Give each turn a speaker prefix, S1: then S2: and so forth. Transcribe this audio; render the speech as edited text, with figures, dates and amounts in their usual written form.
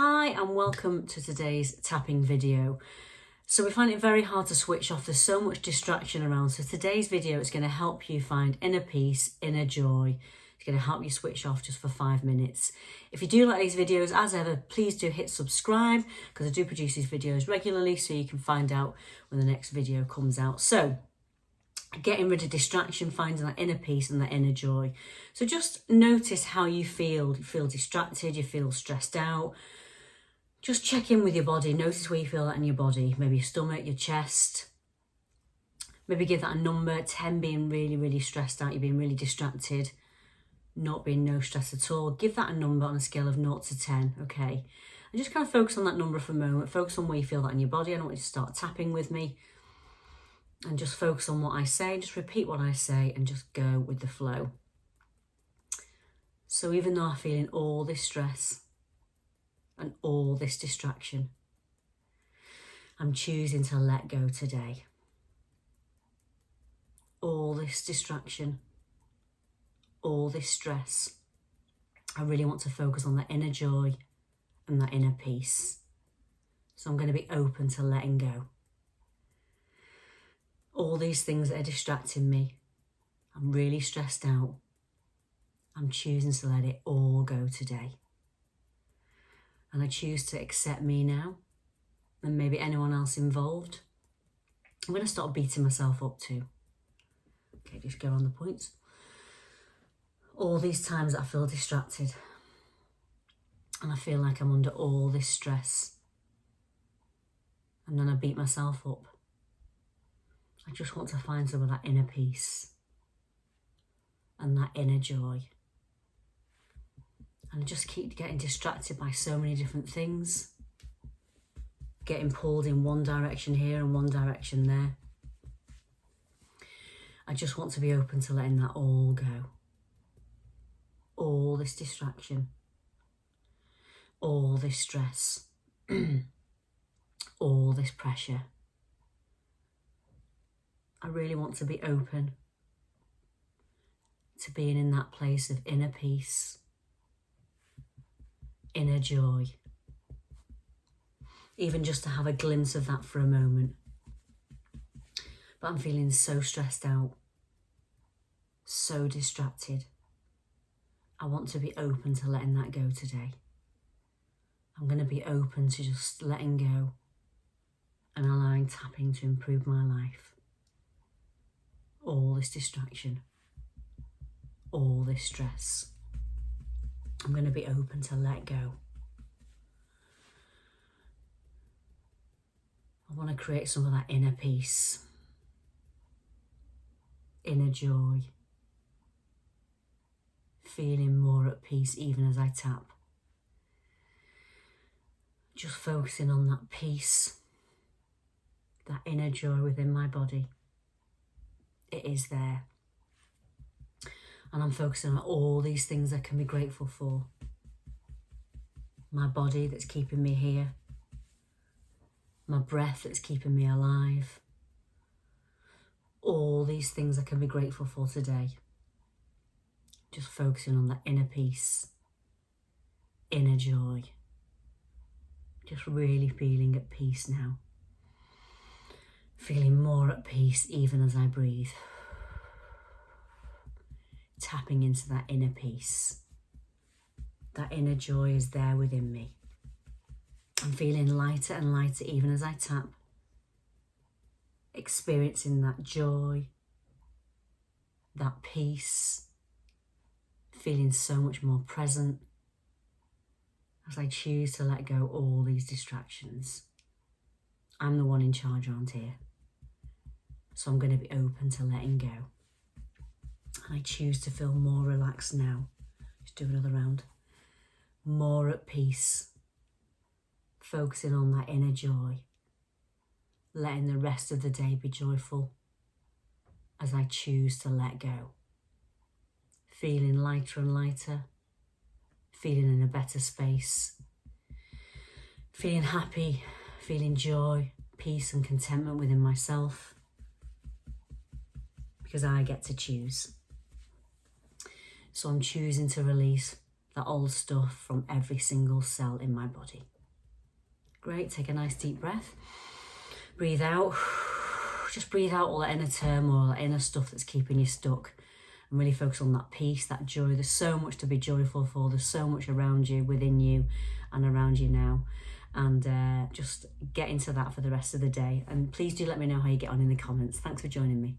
S1: Hi and welcome to today's tapping video. So we find it very hard to switch off. There's so much distraction around. So today's video is going to help you find inner peace, inner joy. It's going to help you switch off just for 5 minutes. If you do like these videos, as ever, please do hit subscribe because I do produce these videos regularly so you can find out when the next video comes out. So getting rid of distraction, finding that inner peace and that inner joy. So just notice how you feel. You feel distracted, you feel stressed out. Just check in with your body. Notice where you feel that in your body. Maybe your stomach, your chest. Maybe give that a number. 10 being really, really stressed out. You're being really distracted. Not being no stress at all. Give that a number on a scale of 0 to 10, okay? And just kind of focus on that number for a moment. Focus on where you feel that in your body. I don't want you to start tapping with me. And just focus on what I say. Just repeat what I say and just go with the flow. So even though I'm feeling all this stress and all this distraction, I'm choosing to let go today. All this distraction, all this stress, I really want to focus on that inner joy and that inner peace. So I'm going to be open to letting go. All these things that are distracting me, I'm really stressed out. I'm choosing to let it all go today. And I choose to accept me now and maybe anyone else involved. I'm going to start beating myself up too. Okay, just go on the points. All these times that I feel distracted and I feel like I'm under all this stress and then I beat myself up. I just want to find some of that inner peace and that inner joy. And I just keep getting distracted by so many different things. Getting pulled in one direction here and one direction there. I just want to be open to letting that all go. All this distraction. All this stress. All this pressure. I really want to be open to being in that place of inner peace, inner joy. Even just to have a glimpse of that for a moment. But I'm feeling so stressed out, so distracted. I want to be open to letting that go today. I'm going to be open to just letting go and allowing tapping to improve my life. All this distraction, all this stress. I'm going to be open to let go. I want to create some of that inner peace, inner joy, feeling more at peace even as I tap. Just focusing on that peace, that inner joy within my body. It is there. And I'm focusing on all these things I can be grateful for. My body that's keeping me here. My breath that's keeping me alive. All these things I can be grateful for today. Just focusing on that inner peace, inner joy. Just really feeling at peace now. Feeling more at peace even as I breathe. Tapping into that inner peace. That inner joy is there within me. I'm feeling lighter and lighter even as I tap. Experiencing that joy, that peace. Feeling so much more present as I choose to let go all these distractions. I'm the one in charge around here. So I'm going to be open to letting go. And I choose to feel more relaxed now. Just do another round. More at peace. Focusing on that inner joy. Letting the rest of the day be joyful as I choose to let go. Feeling lighter and lighter. Feeling in a better space. Feeling happy. Feeling joy, peace and contentment within myself. Because I get to choose. So I'm choosing to release that old stuff from every single cell in my body. Great, take a nice deep breath. Breathe out. Just breathe out all that inner turmoil, that inner stuff that's keeping you stuck. And really focus on that peace, that joy. There's so much to be joyful for. There's so much around you, within you, and around you now. And just get into that for the rest of the day. And please do let me know how you get on in the comments. Thanks for joining me.